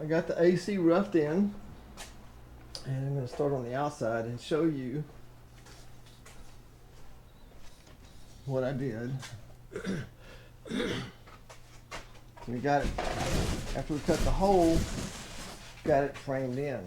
I got the AC roughed in, and I'm going to start on the outside and show you what I did. We got it, after we cut the hole, got it framed in.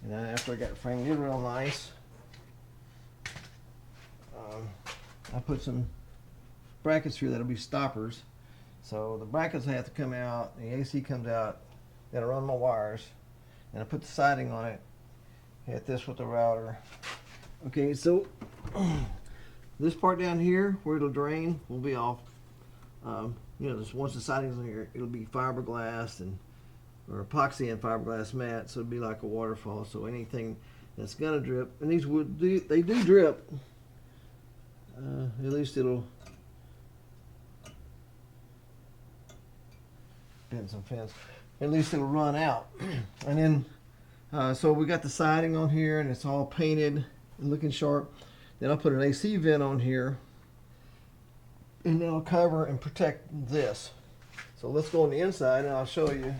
And then after I got it framed in real nice, I put some brackets here that'll be stoppers. So the brackets have to come out, the AC comes out, then I run my wires, and I put the siding on it, hit this with the router. Okay, so this part down here where it'll drain will be off. You know, just once the siding's on here, it'll be fiberglass or epoxy and fiberglass mat, so it'll be like a waterfall. So anything that's gonna drip, and these they do drip. At least it'll bend some fence. At least it'll run out. And then, so we got the siding on here, and it's all painted and looking sharp. Then I'll put an AC vent on here, and that'll cover and protect this. So let's go on the inside, and I'll show you.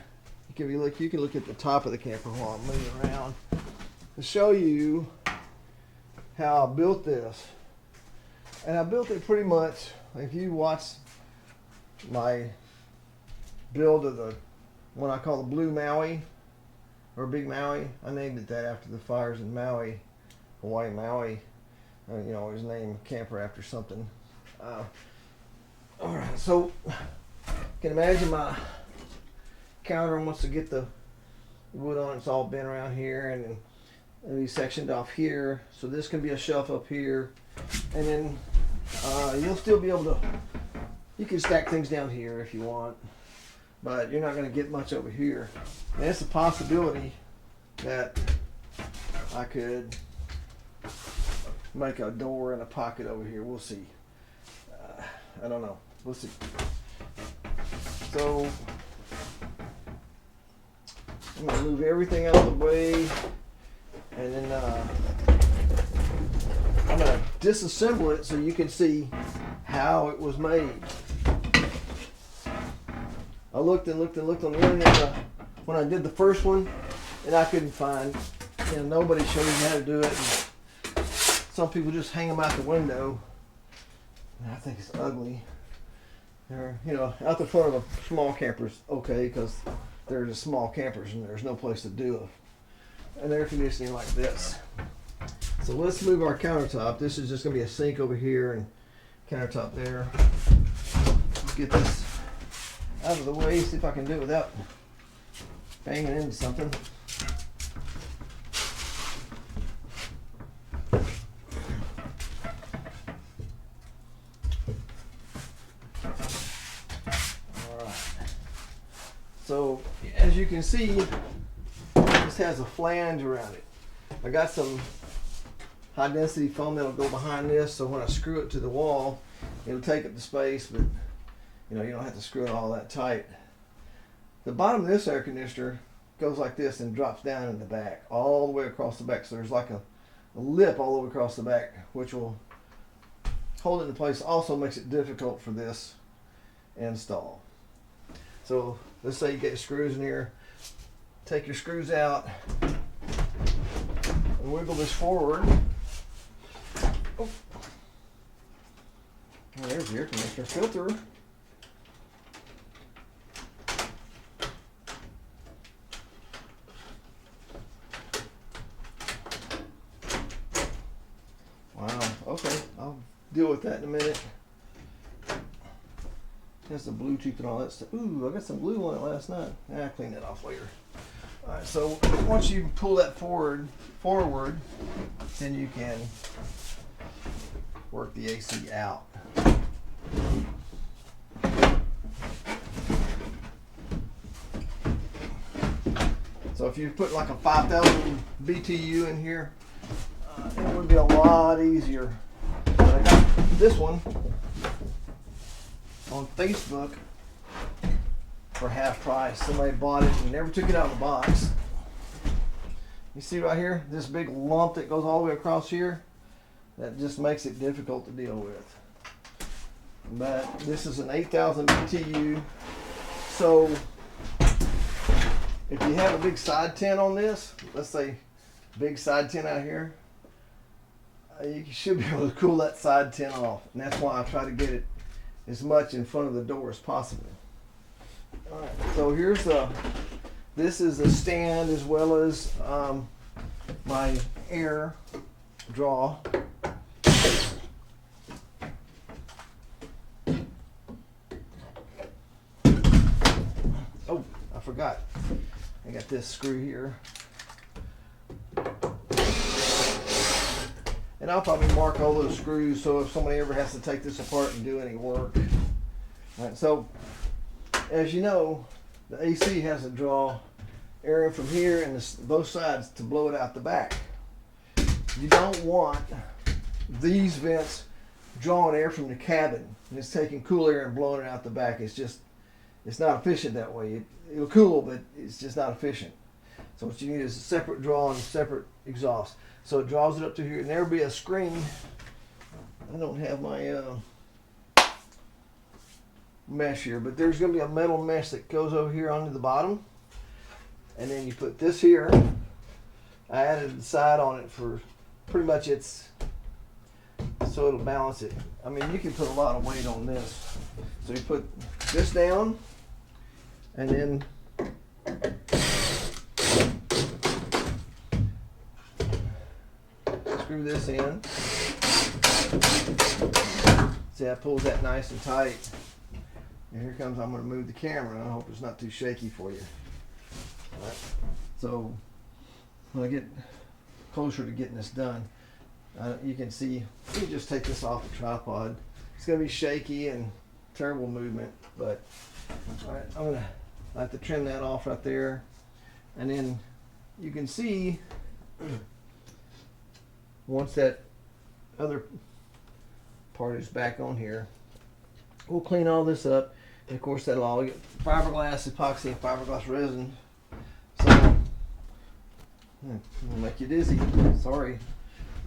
You can look at the top of the camper while I'm moving around to show you how I built this. And I built it pretty much, if you watch my build of the one I call the Blue Maui, or Big Maui. I named it that after the fires in Maui, Hawaii, Maui. You know, always name a camper after something. All right, so you can imagine my counter wants to get the wood on. It's all bent around here, and it'll be sectioned off here. So this can be a shelf up here, and then you'll still be able to. You can stack things down here if you want, but you're not going to get much over here. And it's a possibility that I could make a door and a pocket over here. We'll see. I don't know. We'll see. So I'm going to move everything out of the way, and then I'm going to disassemble it so you can see how it was made. I looked and looked and looked on the internet when I did the first one, and I couldn't find, nobody shows you how to do it. And some people just hang them out the window, and I think it's ugly. They're, out the front of a small camper's okay, because they're just small campers and there's no place to do an air conditioning like this. So let's move our countertop. This is just going to be a sink over here and countertop there. Let's get this out of the way, see if I can do it without banging into something. Alright. So, as you can see, this has a flange around it. I got some high density foam that'll go behind this, so when I screw it to the wall, it'll take up the space, but you don't have to screw it all that tight. The bottom of this air conditioner goes like this and drops down in the back, all the way across the back. So there's like a lip all the way across the back, which will hold it in place. Also makes it difficult for this install. So let's say you get your screws in here. Take your screws out and wiggle this forward. Oh. Well, there's the air conditioner filter. Okay, I'll deal with that in a minute. Has the Bluetooth and all that stuff. Ooh, I got some glue on it last night. I'll clean that off later. Alright, so once you pull that forward, then you can work the AC out. So if you put like a 5,000 BTU in here, it would be a lot easier. But I got this one on Facebook for half price. Somebody bought it and never took it out of the box. You see right here, this big lump that goes all the way across here, that just makes it difficult to deal with. But this is an 8,000 BTU, so if you have a big side tent on this, let's say big side tent out here, you should be able to cool that side tent off. And that's why I try to get it as much in front of the door as possible. All right, so here's this is a stand as well as my air draw. Oh, I forgot. I got this screw here. And I'll probably mark all those screws so if somebody ever has to take this apart and do any work. All right, so as you know, the AC has to draw air in from here and both sides to blow it out the back. You don't want these vents drawing air from the cabin and it's taking cool air and blowing it out the back. It's not efficient that way. It'll cool, but it's just not efficient. So what you need is a separate draw and a separate exhaust. So it draws it up to here, and there'll be a screen. I don't have my mesh here, but there's going to be a metal mesh that goes over here onto the bottom. And then you put this here. I added the side on it for pretty much so it'll balance it. I mean, you can put a lot of weight on this. So you put this down, and then screw this in. See, that pulls that nice and tight. And here comes, I'm going to move the camera. I hope it's not too shaky for you. All right. So when I get closer to getting this done, you can see, you can just take this off the tripod. It's going to be shaky and terrible movement, but all right, I'm going to have to trim that off right there. And then you can see once that other part is back on here, we'll clean all this up. And of course, that'll all get fiberglass, epoxy, and fiberglass resin. So, it'll make you dizzy. Sorry.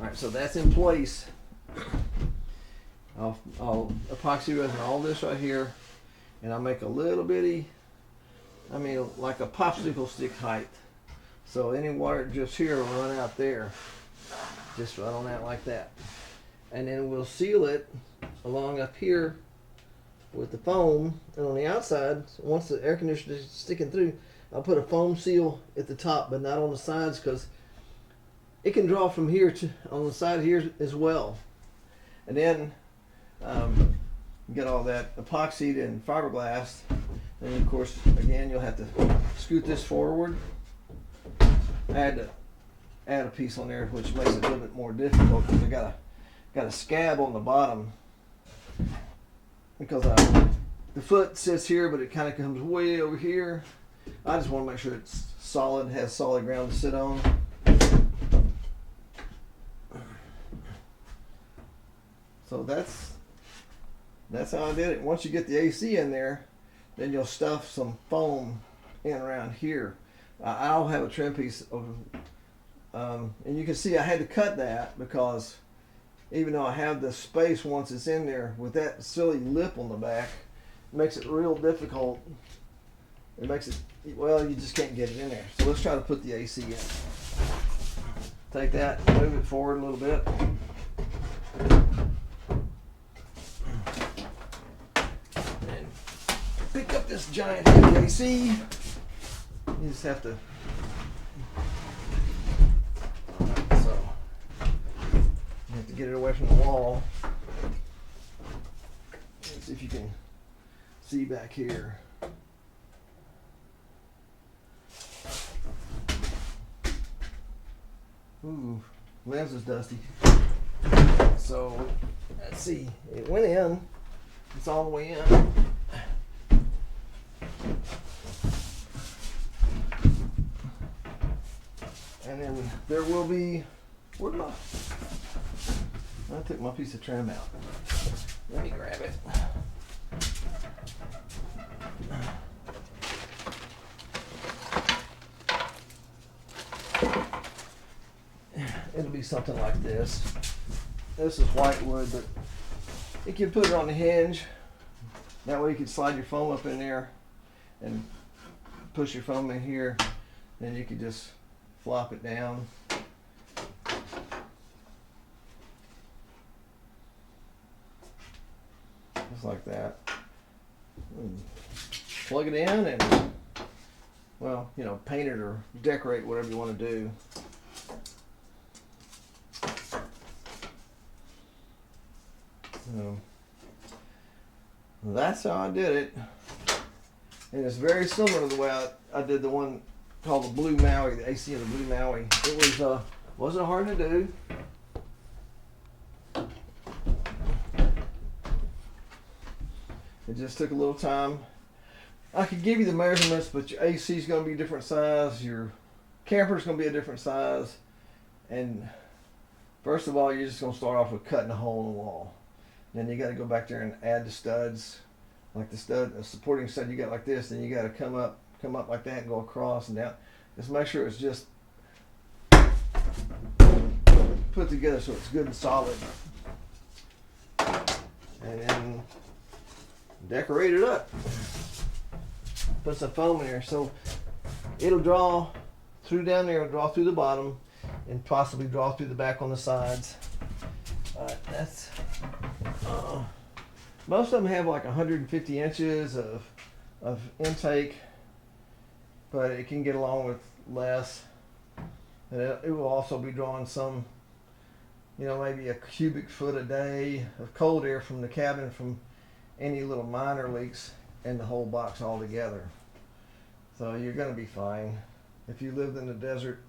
All right, so that's in place. I'll epoxy resin all this right here, and I'll make a little bitty, I mean, like a popsicle stick height. So any water just here will run out there. Just right on that like that. And then we'll seal it along up here with the foam. And on the outside, once the air conditioner is sticking through, I'll put a foam seal at the top, but not on the sides, because it can draw from here to on the side here as well. And then get all that epoxied and fiberglass. And of course, again, you'll have to scoot this forward. I had to add a piece on there, which makes it a little bit more difficult because I got a scab on the bottom, because the foot sits here, but it kind of comes way over here. I just want to make sure it's solid, has solid ground to sit on. So that's how I did it. Once you get the AC in there, then you'll stuff some foam in around here. I'll have a trim piece of, and you can see I had to cut that because even though I have the space once it's in there, with that silly lip on the back, it makes it real difficult. It makes it, well, you just can't get it in there. So let's try to put the AC in. Take that, move it forward a little bit. And pick up this giant heavy AC. You just have to, so you have to get it away from the wall. Let's see if you can see back here. Ooh, lens is dusty. So let's see, it went in. It's all the way in. And then there will be, where'd my, I took my piece of trim out. Let me grab it. It'll be something like this. This is white wood, but you can put it on the hinge. That way you can slide your foam up in there and push your foam in here, then you can just flop it down. Just like that. And plug it in and, well, you know, paint it or decorate, whatever you want to do. So that's how I did it. And it's very similar to the way I did the one called the Blue Maui, the AC of the Blue Maui. It was wasn't hard to do. It just took a little time. I could give you the measurements, but your AC is going to be a different size. Your camper is going to be a different size. And first of all, you're just going to start off with cutting a hole in the wall. Then you got to go back there and add the studs. Like the stud, a supporting stud you got like this, then you got to come up like that and go across and down. Just make sure it's just put together so it's good and solid. And then decorate it up. Put some foam in there so it'll draw through down there, draw through the bottom, and possibly draw through the back on the sides. That's most of them have like 150 inches of intake, but it can get along with less. And it will also be drawing some, you know, maybe a cubic foot a day of cold air from the cabin from any little minor leaks in the whole box altogether. So you're going to be fine. If you lived in the desert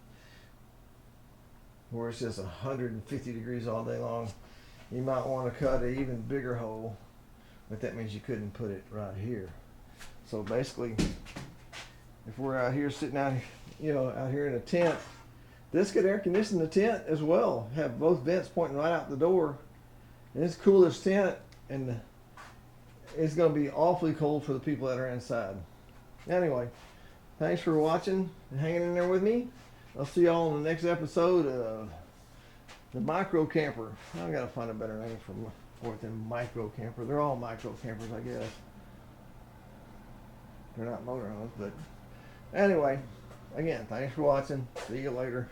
where it's just 150 degrees all day long, you might want to cut an even bigger hole, but that means you couldn't put it right here. So basically, if we're out here sitting out, you know, out here in a tent, this could air condition the tent as well. Have both vents pointing right out the door, and it's coolest tent, and it's going to be awfully cold for the people that are inside. Anyway, thanks for watching and hanging in there with me. I'll see y'all in the next episode of the Micro Camper. I've got to find a better name for it than Micro Camper. They're all micro campers, I guess. They're not motorhomes, but anyway, again, thanks for watching. See you later.